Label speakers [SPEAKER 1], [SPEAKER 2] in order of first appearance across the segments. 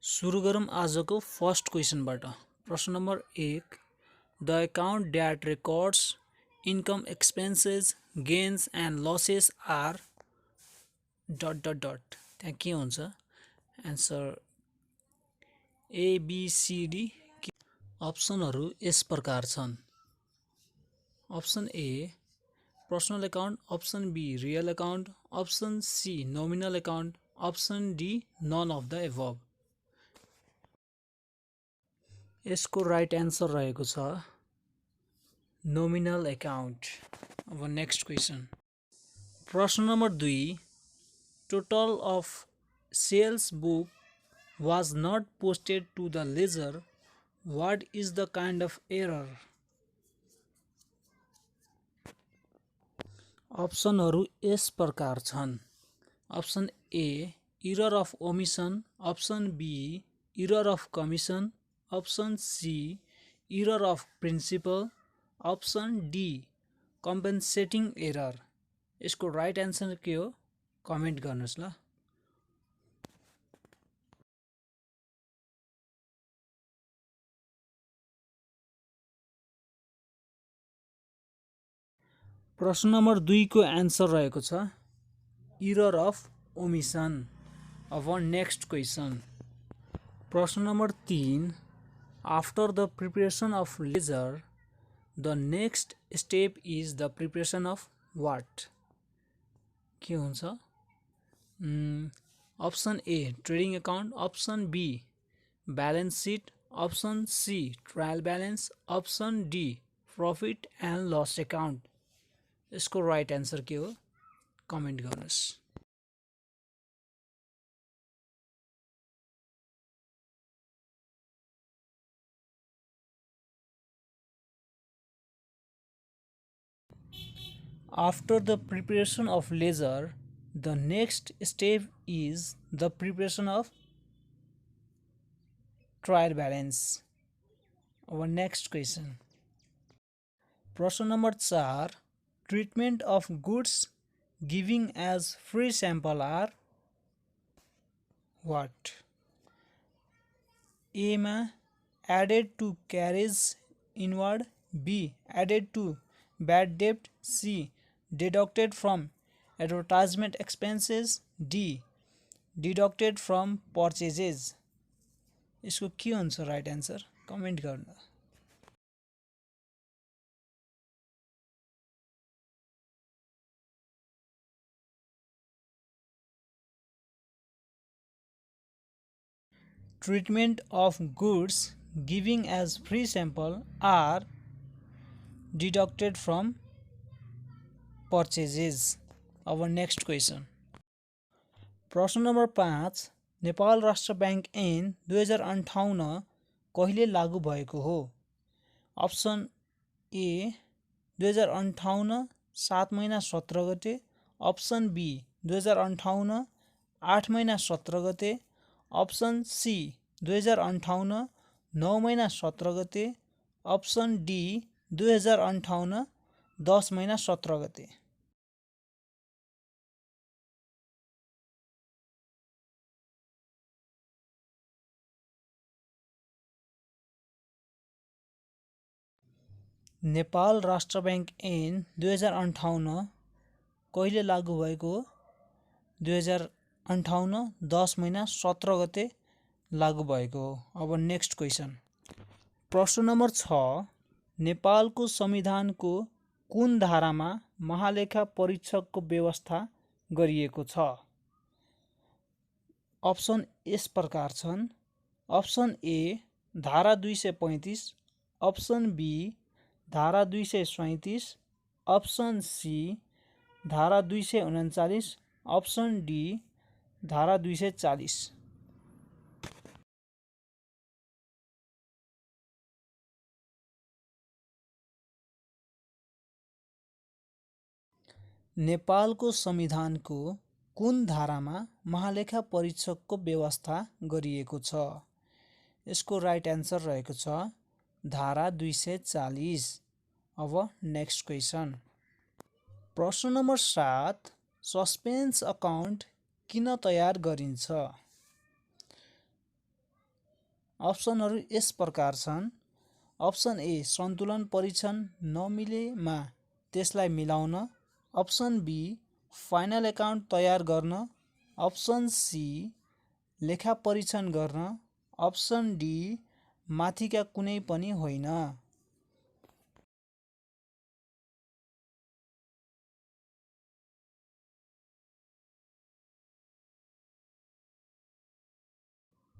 [SPEAKER 1] सुरु गरौँ आजको फर्स्ट क्वेसनबाट। प्रश्न नम्बर 1, the account that records income expenses gains and losses are dot dot dot. त्यहाँ के हुन्छ? Answer A B C D. अप्सनहरू यस प्रकार छन्। Option A personal account, option B real account, option C nominal account, option D none of the above. यसको right answer रहेको छ नोमिनल अकाउन्ट। अब नेक्स्ट क्वेसन। प्रश्न नम्बर 2, total of sales book was not posted to the ledger, what is the kind of error? अप्सनहरू यस प्रकार छन्। Option A error of omission, option B error of commission, option C error of principle, option D compensating error. यसको right answer के हो comment गर्नुहोस् ल। प्रश्न नम्बर 2 को एन्सर रहेको छ इरर अफ ओमिसन। अब नेक्स्ट क्वेसन। प्रश्न नम्बर 3, after the preparation of ledger the next step is the preparation of what? के हुन्छ? Option A trading account, option B balance sheet, option C trial balance, option D profit and loss account. यसको right answer के हो comment गर्नुहोस्। After the preparation of ledger, the next step is the preparation of trial balance. Our next question. प्रश्न number 4, treatment of goods giving as free sample are what? A मा added to carriage inward, B added to bad debt, C deducted from advertisement expenses, D deducted from purchases. यसको के हुन्छ right answer comment गर्नु। Treatment of goods giving as free sample are deducted from purchases. Our next question. प्रश्न number 5, Nepal राष्ट्र bank ऐन 2058 कहिले लागू भएको हो? अप्सन ए 2058 7 महिना 17 गते, अप्सन बी 2058 8 महिना 17 गते, अप्सन सी 2058 9 महिना 17 गते, अप्सन डी 2058 10 महिना 17 गते। नेपाल राष्ट्र ब्याङ्क ऐन 2058 कहिले लागू भएको हो? 2058 10 महिना 17 गते लागू भएको हो। अब नेक्स्ट क्वेसन। प्रश्न नम्बर 6, नेपालको संविधानको कुन धारामा महालेखा परीक्षकको व्यवस्था गरिएको छ? अप्सन यस प्रकार छन्। अप्सन ए धारा 235, अप्सन बी धारा 237, अप्सन सी धारा 239, अप्सन डी धारा 240। नेपालको संविधानको कुन धारामा महालेखा परीक्षकको व्यवस्था गरिएको छ? यसको राइट एन्सर रहेको छ धारा 240। अब नेक्स्ट क्वेसन। प्रश्न नम्बर 7, सस्पेन्स अकाउन्ट किन तयार गरिन्छ? अप्सनहरू यस प्रकार छन्। अप्सन ए सन्तुलन परीक्षण नमिलेमा त्यसलाई मिलाउन। अप्सन बी फाइनल एकाउन्ट तयार गर्न। अप्सन सी लेखा परीक्षण गर्न। अप्सन डी माथिका कुनै पनि होइन।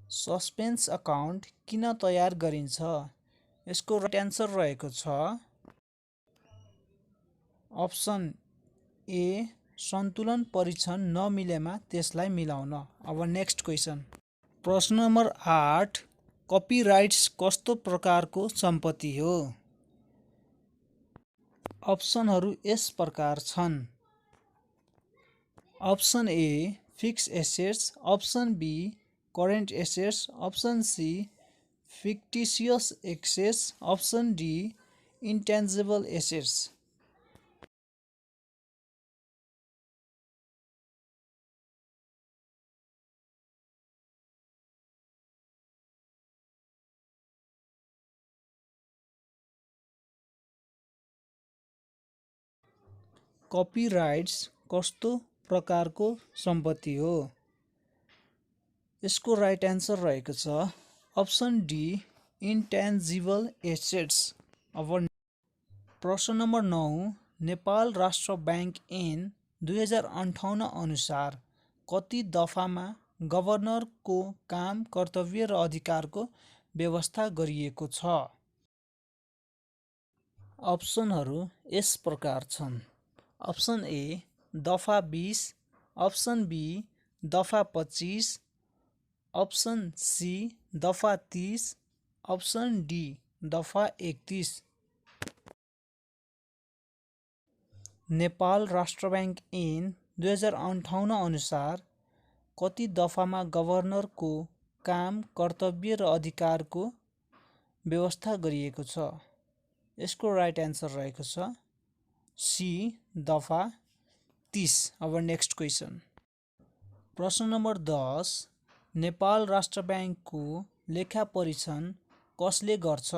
[SPEAKER 1] सस्पेन्स अकाउन्ट किन तयार गरिन्छ? यसको राइट एन्सर रहेको छ अप्सन ए सन्तुलन परीक्षण नमिलेमा त्यसलाई मिलाउन। अब नेक्स्ट क्वेसन। प्रश्न नम्बर 8 कपिराइट्स कस्तो प्रकारको सम्पत्ति हो? अप्सनहरू यस प्रकार छन्। Option A fixed assets. Option B current assets. Option C fictitious assets. Option D intangible assets. Copyrights कस्तो प्रकारको सम्पत्ति हो? यसको राइट एन्सर रहेको छ अप्सन डी इन्टेन्जिबल एसेट्स। अब प्रश्न नम्बर 9 नेपाल राष्ट्र ब्याङ्क ऐन 2058 अनुसार कति दफामा गभर्नरको काम, कर्तव्य र अधिकारको व्यवस्था गरिएको छ? अप्सनहरू यस प्रकार छन्। अप्सन ए दफा 20। अप्सन बी दफा 25। अप्सन सी दफा 30। अप्सन डी दफा 31। नेपाल राष्ट्र ब्याङ्क ऐन 2058 अनुसार कति दफामा गभर्नरको काम, कर्तव्य र अधिकारको व्यवस्था गरिएको छ? यसको राइट एन्सर रहेको छ सी दफा 30। अब नेक्स्ट क्वेसन। प्रश्न नम्बर 10 नेपाल राष्ट्र ब्याङ्कको लेखा परीक्षण कसले गर्छ?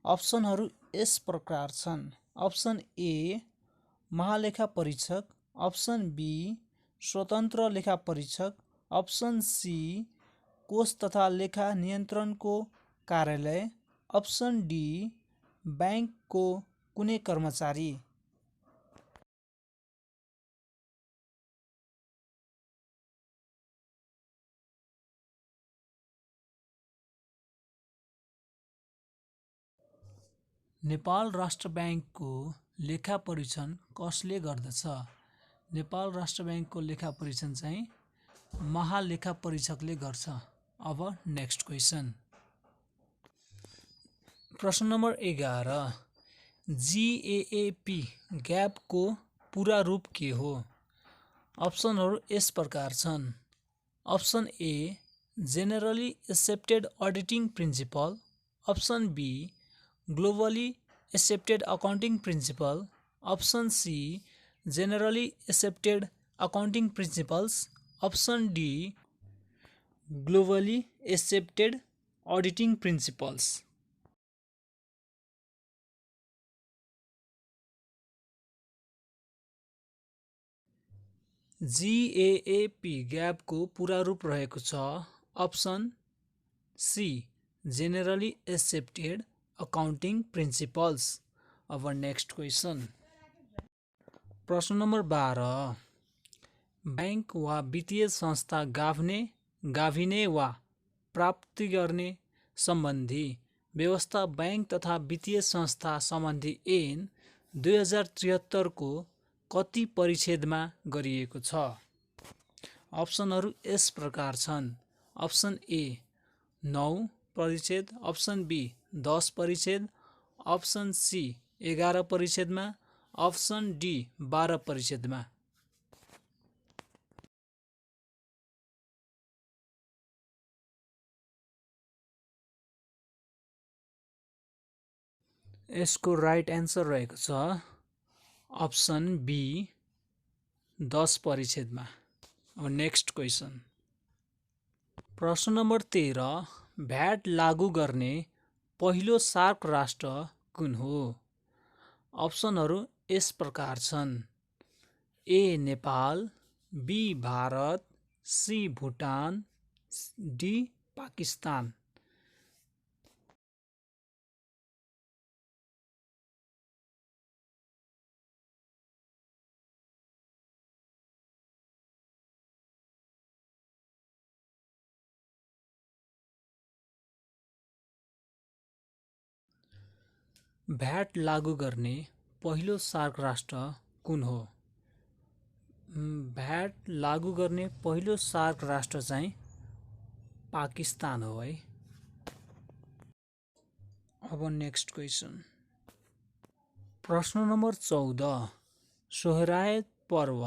[SPEAKER 1] अप्सनहरू यस प्रकार छन्। अप्सन ए महालेखा परीक्षक। अप्सन बी स्वतन्त्र लेखा परीक्षक। अप्सन सी कोष तथा लेखा नियन्त्रणको कार्यालय। अप्सन डी ब्याङ्कको कुनै कर्मचारी। नेपाल राष्ट्र ब्याङ्कको लेखा परीक्षण कसले गर्दछ? नेपाल राष्ट्र ब्याङ्कको लेखा परीक्षण चाहिँ महालेखा परीक्षकले गर्छ। अब नेक्स्ट क्वेसन। प्रश्न नम्बर 11 जिएएपी ग्यापको पुरा रूप के हो? अप्सनहरू यस प्रकार छन्। Option A generally accepted auditing principle. Option B globally accepted accounting principle. Option C generally accepted accounting principles. Option D globally accepted auditing principles. G A A P ग्यापको पुरा रूप रहेको छ option C generally accepted accounting principles. अब next question. प्रश्न नम्बर 12 bank वा वित्तीय संस्था गाभिने वा प्राप्ति गर्ने सम्बन्धी व्यवस्था ब्याङ्क तथा वित्तीय संस्था सम्बन्धी ऐन 2073 को कति परिच्छेदमा गरिएको छ? अप्सनहरू यस प्रकार छन्। अप्सन ए 9 परिच्छेद। अप्सन बी 10 परिच्छेद। अप्सन सी 11 परिच्छेदमा। अप्सन डी 12 परिच्छेदमा। यसको राइट एन्सर रहेको छ अप्सन बी 10 परिच्छेदमा। अब नेक्स्ट क्वेसन। प्रश्न नम्बर 13 भ्याट लागू गर्ने पहिलो सार्क राष्ट्र कुन हो? अप्सनहरू यस प्रकार छन्: A Nepal, B Bharat, C Bhutan, D Pakistan. VAT लागू गर्ने पहिलो सार्क राष्ट्र कुन हो? भ्याट लागू गर्ने पहिलो सार्क राष्ट्र चाहिँ पाकिस्तान हो है। अब नेक्स्ट क्वेसन, प्रश्न नम्बर 14, सोहराय पर्व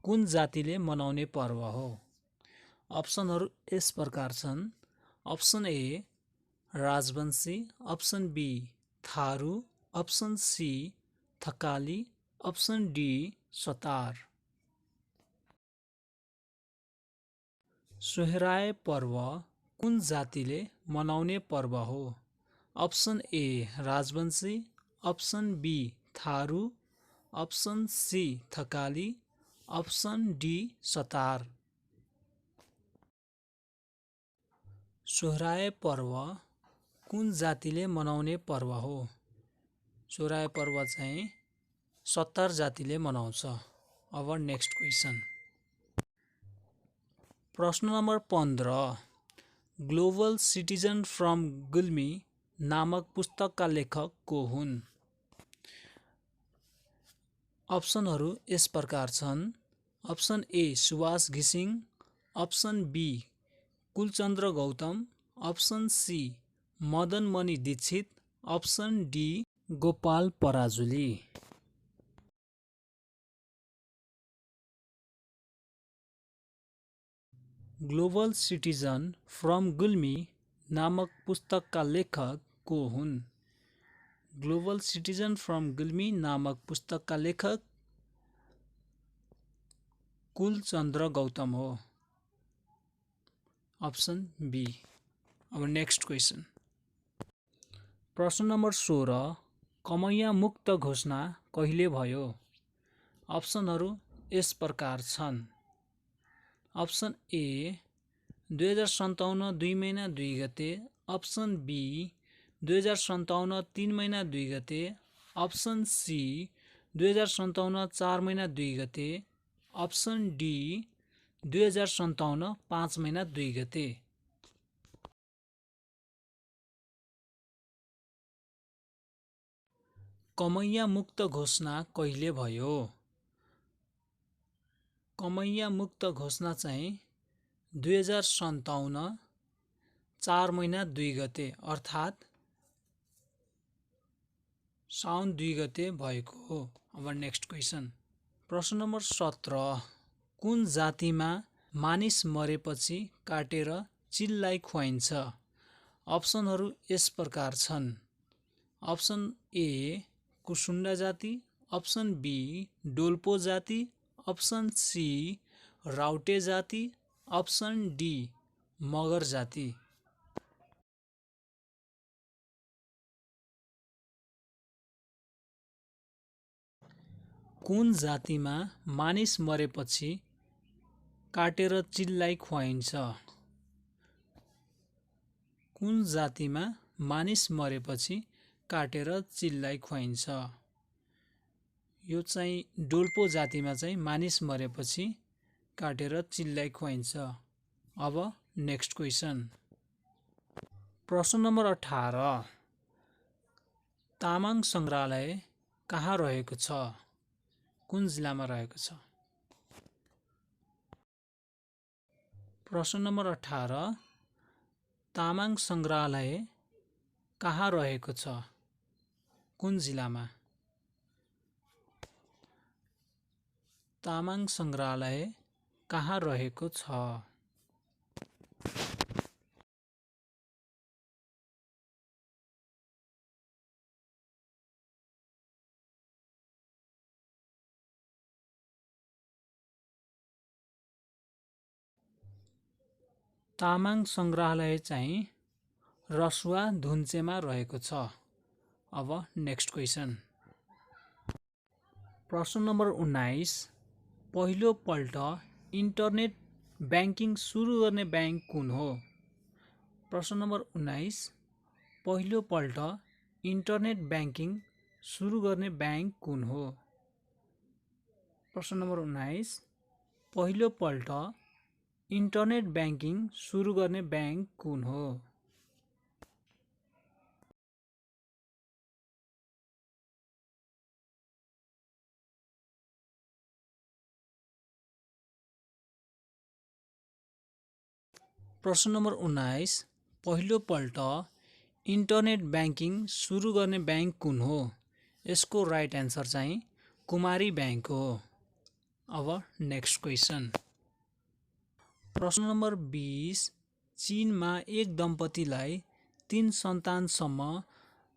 [SPEAKER 1] कुन जातिले मनाउने पर्व हो? अप्सनहरू यस प्रकार छन्: option A Rajbanshi, option B Tharu, option C Thakali, option D Satar. Sohrai पर्व कुन जातिले मनाउने पर्व हो? Option A Rajbanshi, option B Tharu, option C Thakali, option D Satar. Sohrai पर्व कुन जातिले मनाउने पर्व हो? सोहराय पर्व चाहिँ सतार जातिले मनाउँछ। अब नेक्स्ट क्वेसन, प्रश्न number 15, global citizen from Gulmi नामक पुस्तकका लेखक को हुन्? अप्सनहरू यस प्रकार छन्: अप्सन ए सुभाष घिसिङ, option B Kulchandra Gautam, option C Madanmani Dixit, option D Gopal Parajuli. Global citizen from Gulmi नामक पुस्तकका लेखक को हुन्? ग्लोबल सिटिजन फ्रम गुल्मी नामक पुस्तकका लेखक कुलचन्द्र गौतम हो। Option B. अब नेक्स्ट क्वेसन, प्रश्न नम्बर 16, कमैया मुक्त घोषणा कहिले भयो? अप्सनहरू यस प्रकार छन्: अप्सन ए 2057 2 महिना 2 गते, अप्सन बी 2057 3 महिना 2 गते, अप्सन सी 2057 4 महिना 2 गते, अप्सन डी 2057 5 महिना 2 गते। कमैया मुक्त घोषणा कहिले भयो? कमैया मुक्त घोषणा चाहिँ 2057 4 महिना 2 गते अर्थात् साउन 2 गते भएको हो। अब नेक्स्ट क्वेसन, प्रश्न नम्बर 17, कुन जातिमा मानिस मरेपछि काटेर चिललाई खुवाइन्छ? अप्सनहरू यस प्रकार छन्: अप्सन ए कुसुन्डा जाति, अप्सन बी डोल्पो जाति, अप्सन सी राउटे जाति, अप्सन डी मगर जाति। कुन जातिमा मानिस मरेपछि काटेर चिललाई खुवाइन्छ? कुन जातिमा मानिस मरेपछि काटेर चिललाई खुवाइन्छ? यो चाहिँ डोल्पो जातिमा चाहिँ मानिस मरेपछि काटेर चिललाई खुवाइन्छ। अब नेक्स्ट क्वेसन, प्रश्न नम्बर 18, तामाङ सङ्ग्रहालय कहाँ रहेको छ? कुन जिल्लामा रहेको छ? प्रश्न नम्बर 18, तामाङ सङ्ग्रहालय कहाँ रहेको छ? कुन जिल्लामा? तामाङ सङ्ग्रहालय कहाँ रहेको छ? तामाङ सङ्ग्रहालय चाहिँ रसुवा धुन्चेमा रहेको छ। अब नेक्स्ट क्वेसन। प्रश्न नम्बर 19, पहिलोपल्ट इन्टरनेट ब्याङ्किङ सुरु गर्ने ब्याङ्क कुन हो? प्रश्न नम्बर 19, पहिलोपल्ट इन्टरनेट ब्याङ्किङ सुरु गर्ने ब्याङ्क कुन हो? प्रश्न नम्बर 19, पहिलोपल्ट इन्टरनेट ब्याङ्किङ सुरु गर्ने ब्याङ्क कुन हो? प्रश्न नम्बर 19, पहिलोपल्ट इन्टरनेट ब्याङ्किङ सुरु गर्ने ब्याङ्क कुन हो? यसको राइट एन्सर चाहिँ कुमारी ब्याङ्क हो। अब नेक्स्ट क्वेसन। प्रश्न नम्बर 20, चीनमा एक दम्पतिलाई 3 सन्तानसम्म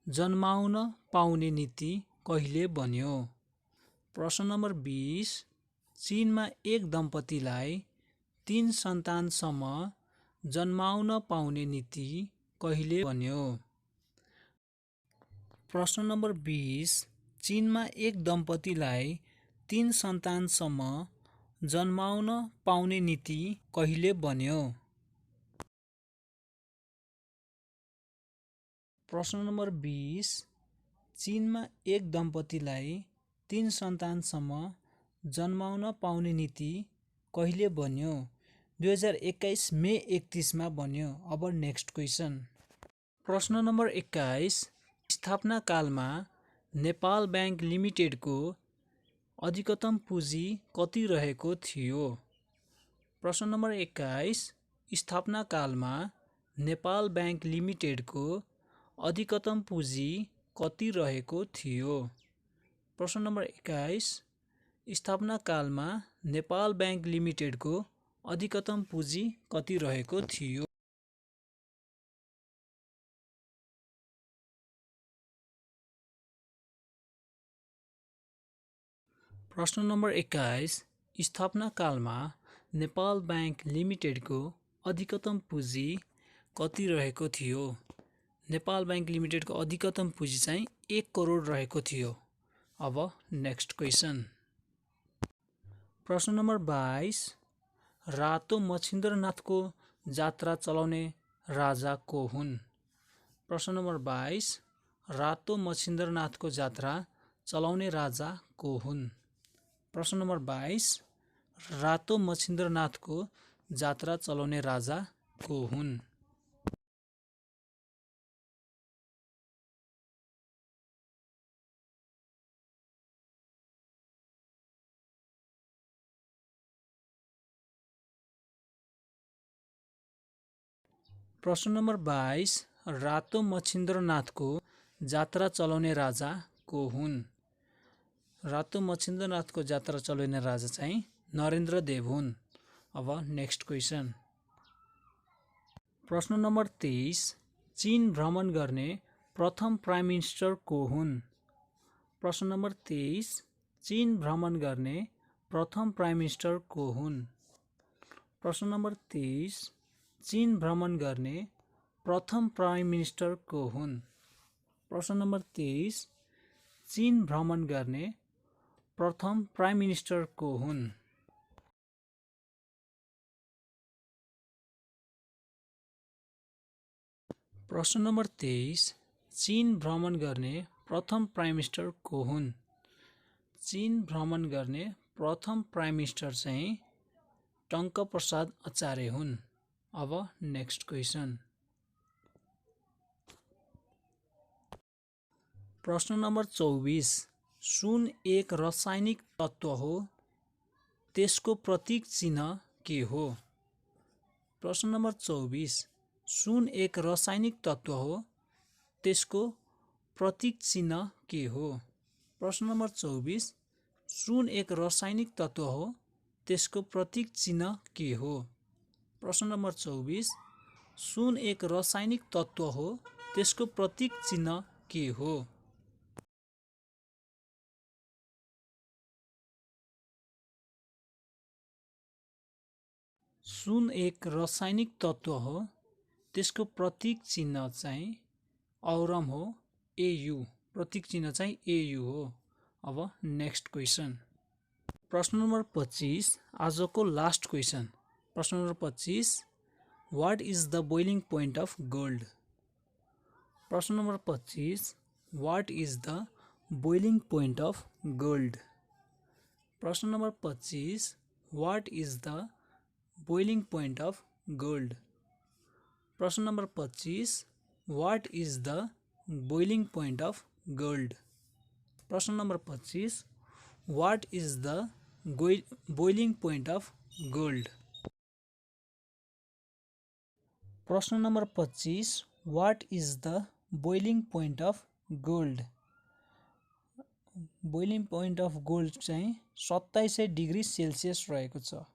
[SPEAKER 1] जन्माउन पाउने नीति कहिले बन्यो? प्रश्न नम्बर 20, चीनमा एक दम्पतिलाई 3 सन्तानसम्म जन्माउन पाउने नीति कहिले बन्यो? प्रश्न नम्बर 20, चीनमा एक दम्पतिलाई 3 सन्तानसम्म जन्माउन पाउने नीति कहिले बन्यो? प्रश्न नम्बर 20, चीनमा एक दम्पतिलाई 3 सन्तानसम्म जन्माउन पाउने नीति कहिले बन्यो? 2021 मे 31 मा बन्यो। अब नेक्स्ट क्वेसन। प्रश्न नम्बर 21, स्थापना कालमा नेपाल ब्याङ्क लिमिटेडको अधिकतम पुँजी कति रहेको थियो? प्रश्न नम्बर 21, स्थापना कालमा नेपाल ब्याङ्क लिमिटेडको अधिकतम पुँजी कति रहेको थियो? प्रश्न नम्बर 21, स्थापना कालमा नेपाल ब्याङ्क लिमिटेडको अधिकतम पुँजी कति रहेको थियो? प्रश्न नम्बर 21, स्थापना कालमा नेपाल ब्याङ्क लिमिटेडको अधिकतम पुँजी कति रहेको थियो? नेपाल ब्याङ्क लिमिटेडको अधिकतम पुँजी चाहिँ 1 करोड रहेको थियो। अब नेक्स्ट क्वेसन। प्रश्न नम्बर 22, रातो मच्छिन्द्रनाथको जात्रा चलाउने राजा को हुन्? प्रश्न नम्बर 22, रातो मच्छिन्द्रनाथको जात्रा चलाउने राजा को हुन्? प्रश्न नम्बर 22, रातो मच्छिन्द्रनाथको जात्रा चलाउने राजा को हुन्? प्रश्न नम्बर 22, रातो मच्छिन्द्रनाथको जात्रा चलाउने राजा को हुन्? रातो मच्छिन्द्रनाथको जात्रा चलाउने राजा चाहिँ नरेन्द्र देव हुन्। अब नेक्स्ट क्वेसन। प्रश्न नम्बर 23, चीन भ्रमण गर्ने प्रथम प्राइम मिनिस्टर को हुन्? प्रश्न नम्बर 23, चीन भ्रमण गर्ने प्रथम प्राइम मिनिस्टर को हुन्? प्रश्न नम्बर 23, चीन भ्रमण गर्ने प्रथम प्राइम मिनिस्टर को हुन्? प्रश्न नम्बर 23, चीन भ्रमण गर्ने प्रथम प्राइम मिनिस्टर को हुन्? प्रश्न नम्बर 23, चीन भ्रमण गर्ने प्रथम प्राइम मिनिस्टर को हुन्? चीन भ्रमण गर्ने प्रथम प्राइम मिनिस्टर चाहिँ टङ्क प्रसाद आचार्य हुन्। अब नेक्स्ट क्वेसन। प्रश्न नम्बर 24, सुन एक रासायनिक तत्त्व हो, त्यसको प्रतीक चिन्ह के हो? प्रश्न नम्बर 24, सुन एक रासायनिक तत्त्व हो, त्यसको प्रतीक चिन्ह के हो? प्रश्न नम्बर 24, सुन एक रासायनिक तत्त्व हो, त्यसको प्रतीक चिन्ह के हो? प्रश्न नम्बर 24, सुन एक रासायनिक तत्त्व हो, त्यसको प्रतीक चिन्ह के हो? सुन एक रासायनिक तत्त्व हो, त्यसको प्रतीक चिन्ह चाहिँ औरम हो, AU। प्रतीक चिन्ह चाहिँ AU हो। अब नेक्स्ट क्वेसन, प्रश्न नम्बर 25 आजको लास्ट क्वेसन। प्रश्न नम्बर 25, what is the boiling point of gold? प्रश्न नम्बर 25, what is the boiling point of gold? प्रश्न नम्बर 25, what is the boiling point of gold? प्रश्न नम्बर 25, what is the boiling point of gold? प्रश्न नम्बर 25, what is the boiling point of gold? प्रश्न नम्बर 25, what is the boiling point of gold? Boiling point of gold चाहिँ 2700 degree Celsius रहेको छ।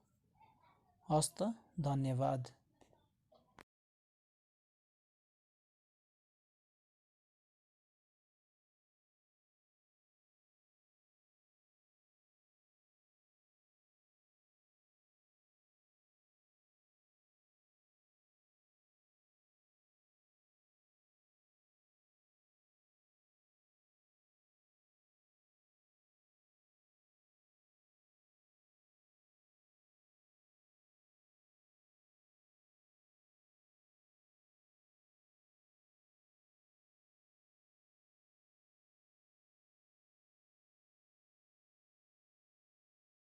[SPEAKER 1] हस्त, धन्यवाद।